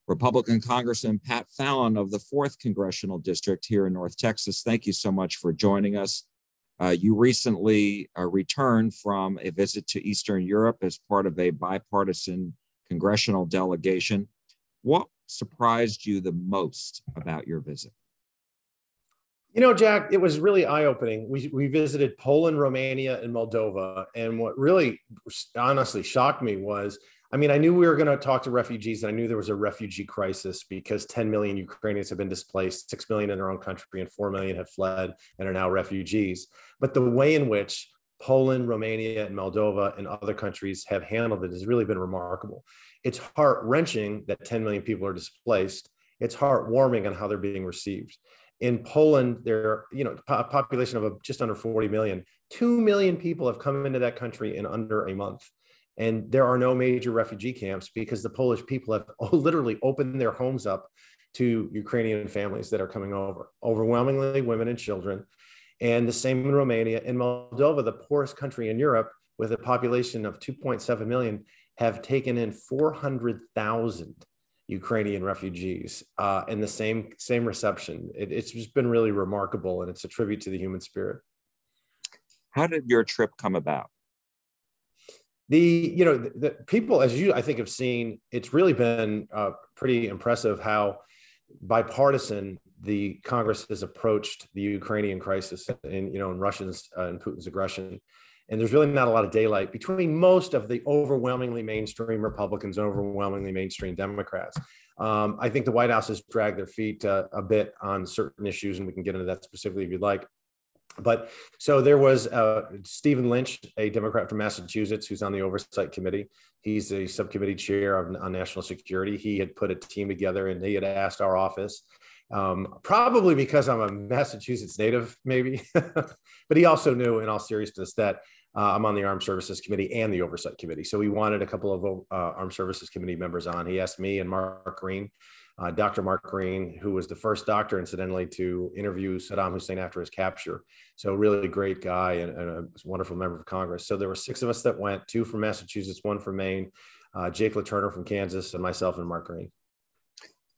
Republican Congressman Pat Fallon of the 4th Congressional District here in North Texas. Thank you so much for joining us. You recently returned from a visit to Eastern Europe as part of a bipartisan congressional delegation. What surprised you the most about your visit? You know, Jack, it was really eye-opening. We visited Poland, Romania, and Moldova. And what really honestly shocked me was, I mean, I knew we were going to talk to refugees, and I knew there was a refugee crisis because 10 million Ukrainians have been displaced, 6 million in their own country, and 4 million have fled and are now refugees. But the way in which Poland, Romania, and Moldova and other countries have handled it has really been remarkable. It's heart-wrenching that 10 million people are displaced. It's heartwarming on how they're being received. In Poland, there, a population of just under 40 million, 2 million people have come into that country in under a month. And there are no major refugee camps because the Polish people have literally opened their homes up to Ukrainian families that are coming over, overwhelmingly women and children. And the same in Romania. In Moldova, the poorest country in Europe, with a population of 2.7 million, have taken in 400,000 Ukrainian refugees and the same reception. It's just been really remarkable, and it's a tribute to the human spirit. How did your trip come about? The people, as you I think have seen, it's really been pretty impressive how bipartisan the Congress has approached the Ukrainian crisis and Russians and Putin's aggression. And there's really not a lot of daylight between most of the overwhelmingly mainstream Republicans and overwhelmingly mainstream Democrats. I think the White House has dragged their feet a bit on certain issues, and we can get into that specifically if you'd like. But so there was Stephen Lynch, a Democrat from Massachusetts, who's on the Oversight Committee. He's a subcommittee chair on national security. He had put a team together, and he had asked our office, probably because I'm a Massachusetts native, maybe, but he also knew, in all seriousness, that I'm on the Armed Services Committee and the Oversight Committee. So he wanted a couple of Armed Services Committee members on. He asked me and Mark Green, Dr. Mark Green, who was the first doctor, incidentally, to interview Saddam Hussein after his capture. So really great guy and a wonderful member of Congress. So there were 6 of us that went, 2 from Massachusetts, 1 from Maine, Jake LaTurner from Kansas, and myself and Mark Green.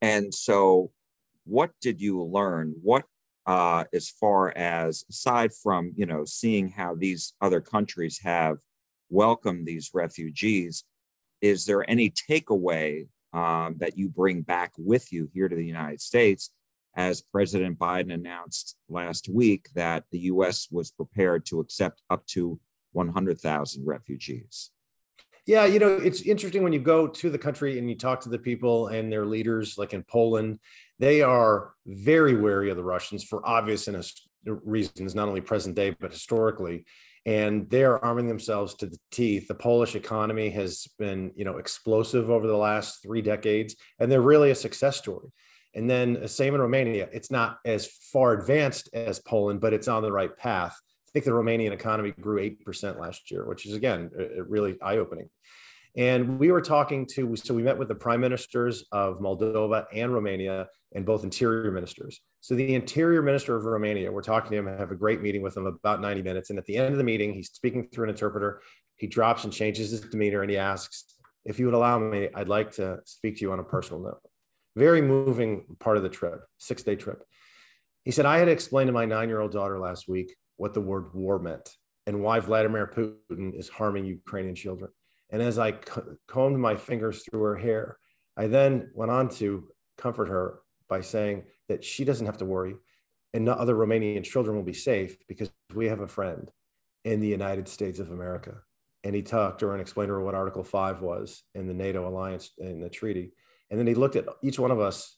And so what did you learn? What, as far as, aside from, seeing how these other countries have welcomed these refugees, is there any takeaway that you bring back with you here to the United States, as President Biden announced last week that the U.S. was prepared to accept up to 100,000 refugees? Yeah, it's interesting when you go to the country and you talk to the people and their leaders, like in Poland, they are very wary of the Russians for obvious reasons, not only present day, but historically. And they are arming themselves to the teeth. The Polish economy has been, explosive over the last 3 decades, and they're really a success story. And then same in Romania. It's not as far advanced as Poland, but it's on the right path. I think the Romanian economy grew 8% last year, which is, again, really eye-opening. And we were so we met with the prime ministers of Moldova and Romania, and both interior ministers. So the interior minister of Romania, we're talking to him, I have a great meeting with him, about 90 minutes. And at the end of the meeting, he's speaking through an interpreter. He drops and changes his demeanor, and he asks, if you would allow me, I'd like to speak to you on a personal note. Very moving part of the trip, 6-day trip. He said, I had explained to my 9-year-old daughter last week what the word war meant and why Vladimir Putin is harming Ukrainian children. And as I combed my fingers through her hair, I then went on to comfort her by saying that she doesn't have to worry, and other Romanian children will be safe because we have a friend in the United States of America. And he talked to her and explained to her what Article 5 was in the NATO alliance in the treaty. And then he looked at each one of us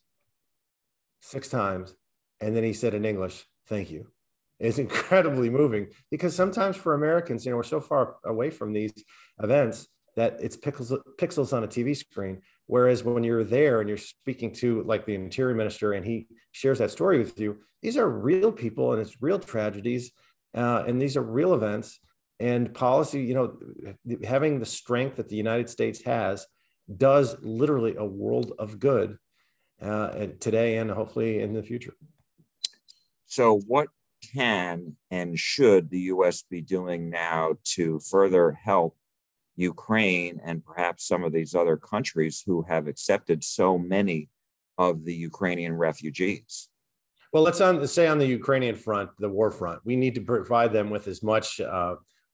6 times, and then he said in English, thank you. It's incredibly moving because sometimes for Americans, we're so far away from these events that it's pixels on a TV screen. Whereas when you're there and you're speaking to like the interior minister and he shares that story with you, these are real people and it's real tragedies. And these are real events, and policy, having the strength that the United States has does literally a world of good today and hopefully in the future. So what can and should the U.S. be doing now to further help Ukraine and perhaps some of these other countries who have accepted so many of the Ukrainian refugees? Well, let's say on the Ukrainian front, the war front, we need to provide them with as much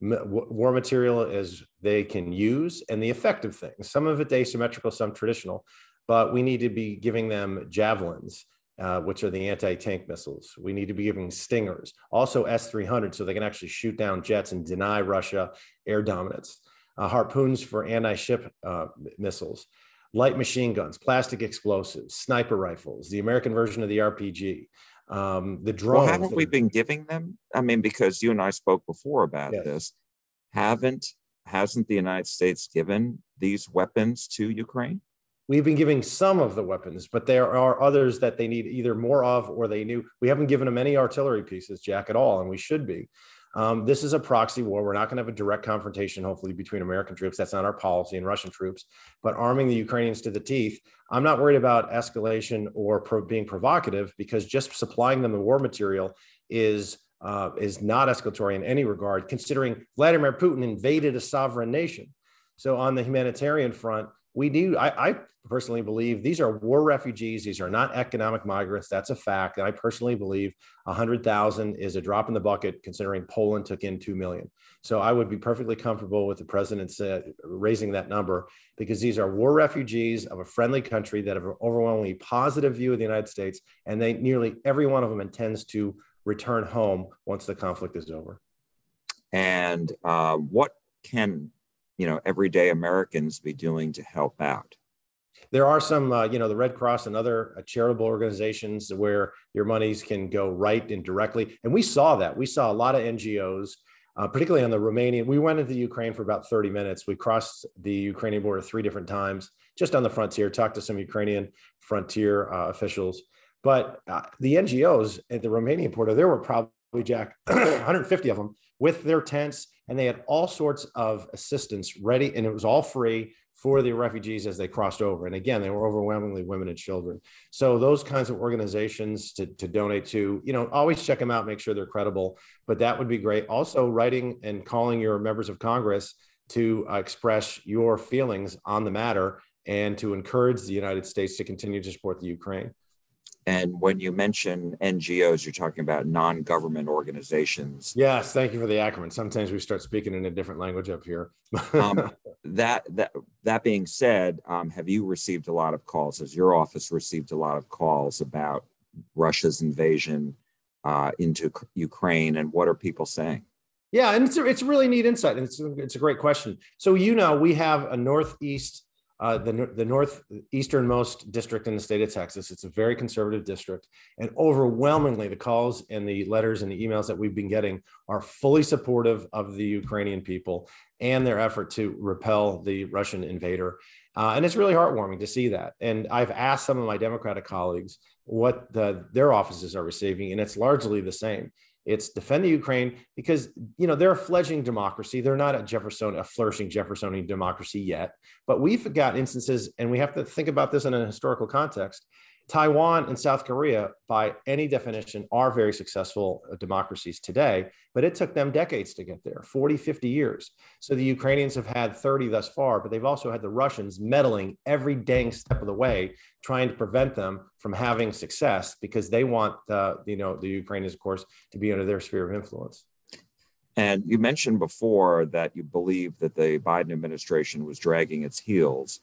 war material as they can use and the effective things. Some of it asymmetrical, some traditional, but we need to be giving them javelins, which are the anti-tank missiles. We need to be giving Stingers, also S-300, so they can actually shoot down jets and deny Russia air dominance. Harpoons for anti-ship missiles, light machine guns, plastic explosives, sniper rifles, the American version of the RPG, the drones. Well, haven't we been giving them? I mean, because you and I spoke before about this. Hasn't the United States given these weapons to Ukraine? We've been giving some of the weapons, but there are others that they need either more of or they knew. We haven't given them any artillery pieces, Jack, at all, and we should be. This is a proxy war. We're not going to have a direct confrontation, hopefully, between American troops. That's not our policy, and Russian troops, but arming the Ukrainians to the teeth. I'm not worried about escalation or being provocative, because just supplying them the war material is not escalatory in any regard, considering Vladimir Putin invaded a sovereign nation. So on the humanitarian front, I personally believe these are war refugees. These are not economic migrants. That's a fact. And I personally believe 100,000 is a drop in the bucket, considering Poland took in 2 million. So I would be perfectly comfortable with the president raising that number, because these are war refugees of a friendly country that have an overwhelmingly positive view of the United States. And nearly every one of them intends to return home once the conflict is over. And what can everyday Americans be doing to help out? There are some, the Red Cross and other charitable organizations where your monies can go right and directly. And we saw that. We saw a lot of NGOs, particularly on the Romanian. We went into Ukraine for about 30 minutes. We crossed the Ukrainian border 3 different times, just on the frontier, talked to some Ukrainian frontier officials. But the NGOs at the Romanian border, there were probably, Jack, 150 of them with their tents, and they had all sorts of assistance ready, and it was all free for the refugees as they crossed over. And again, they were overwhelmingly women and children. So those kinds of organizations to donate to, always check them out, make sure they're credible, but that would be great. Also, writing and calling your members of Congress to express your feelings on the matter and to encourage the United States to continue to support the Ukraine. And when you mention NGOs, you're talking about non-government organizations. Yes, thank you for the acronym. Sometimes we start speaking in a different language up here. That being said, have you received a lot of calls? Has your office received a lot of calls about Russia's invasion into Ukraine, and what are people saying? Yeah, and it's a really neat insight, and it's a great question. So we have a northeast. The northeasternmost district in the state of Texas. It's a very conservative district, and overwhelmingly the calls and the letters and the emails that we've been getting are fully supportive of the Ukrainian people and their effort to repel the Russian invader. And it's really heartwarming to see that. And I've asked some of my Democratic colleagues what their offices are receiving, and it's largely the same. It's defend the Ukraine, because, they're a fledgling democracy. They're not a flourishing Jeffersonian democracy yet, but we've got instances, and we have to think about this in a historical context. Taiwan and South Korea, by any definition, are very successful democracies today, but it took them decades to get there, 40, 50 years. So the Ukrainians have had 30 thus far, but they've also had the Russians meddling every dang step of the way, trying to prevent them from having success, because they want the Ukrainians, of course, to be under their sphere of influence. And you mentioned before that you believe that the Biden administration was dragging its heels.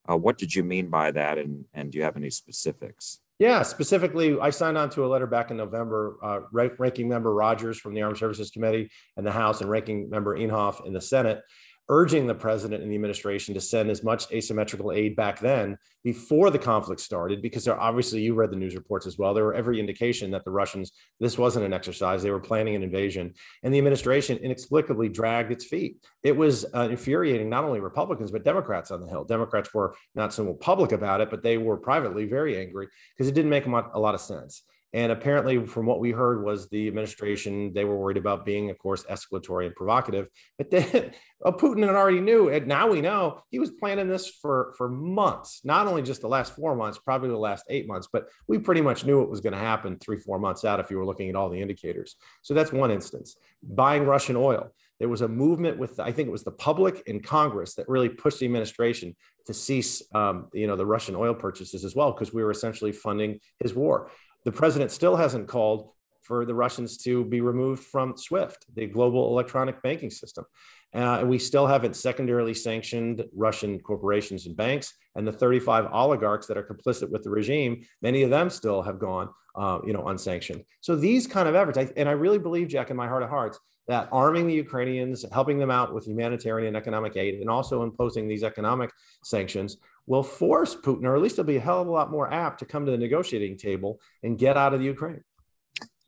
What did you mean by that, and do you have any specifics? Yeah, specifically, I signed on to a letter back in November, Ranking Member Rogers from the Armed Services Committee in the House and Ranking Member Inhofe in the Senate, urging the president and the administration to send as much asymmetrical aid back then before the conflict started, because obviously, you read the news reports as well. There were every indication that the Russians, this wasn't an exercise. They were planning an invasion, and the administration inexplicably dragged its feet. It was infuriating not only Republicans, but Democrats on the Hill. Democrats were not so public about it, but they were privately very angry because it didn't make a lot of sense. And apparently, from what we heard, was the administration, they were worried about being, of course, escalatory and provocative. But then Putin had already knew, and now we know he was planning this for months, not only just the last 4 months, probably the last 8 months, but we pretty much knew it was going to happen 3-4 months out if you were looking at all the indicators. So that's one instance. Buying Russian oil. there was a movement with, I think it was the public and Congress that really pushed the administration to cease, the Russian oil purchases as well, because we were essentially funding his war. The president still hasn't called for the Russians to be removed from SWIFT, the global electronic banking system. And we still haven't secondarily sanctioned Russian corporations and banks. And the 35 oligarchs that are complicit with the regime, many of them still have gone, unsanctioned. So these kind of efforts, and I really believe, Jack, in my heart of hearts, that arming the Ukrainians, helping them out with humanitarian and economic aid, and also imposing these economic sanctions will force Putin, or at least he'll be a hell of a lot more apt to come to the negotiating table and get out of the Ukraine.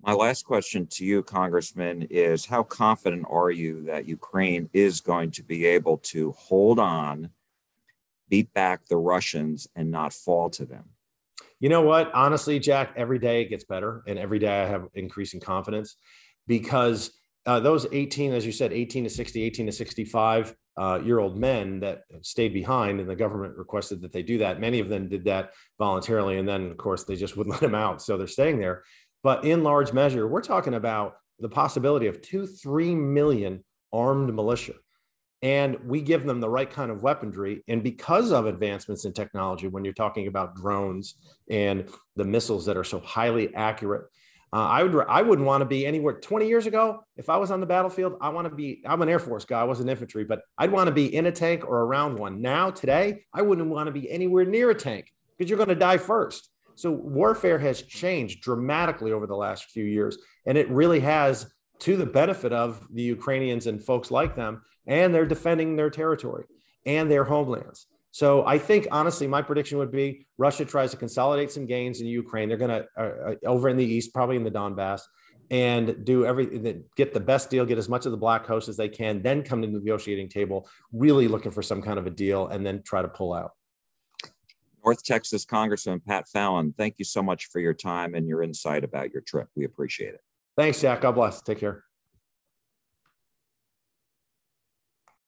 My last question to you, Congressman, is how confident are you that Ukraine is going to be able to hold on, beat back the Russians, and not fall to them? You know what? Honestly, Jack, every day it gets better, and every day I have increasing confidence, because those 18, as you said, 18 to 60, 18 to 65 year old men that stayed behind, and the government requested that they do that. Many of them did that voluntarily, and then, of course, they just wouldn't let them out, so they're staying there. But in large measure, we're talking about the possibility of 2-3 million armed militia. And we give them the right kind of weaponry. And because of advancements in technology, when you're talking about drones and the missiles that are so highly accurate, I wouldn't want to be anywhere. 20 years ago, if I was on the battlefield, I'm an Air Force guy, I wasn't infantry, but I'd want to be in a tank or around one. Now, today, I wouldn't want to be anywhere near a tank, because you're going to die first. So warfare has changed dramatically over the last few years, and it really has, to the benefit of the Ukrainians and folks like them, and they're defending their territory and their homelands. So I think, honestly, my prediction would be Russia tries to consolidate some gains in Ukraine. They're going to, over in the east, probably in the Donbass, and do everything, get the best deal, get as much of the Black Coast as they can, then come to the negotiating table, really looking for some kind of a deal, and then try to pull out. North Texas Congressman Pat Fallon, thank you so much for your time and your insight about your trip. We appreciate it. Thanks, Jack. God bless. Take care.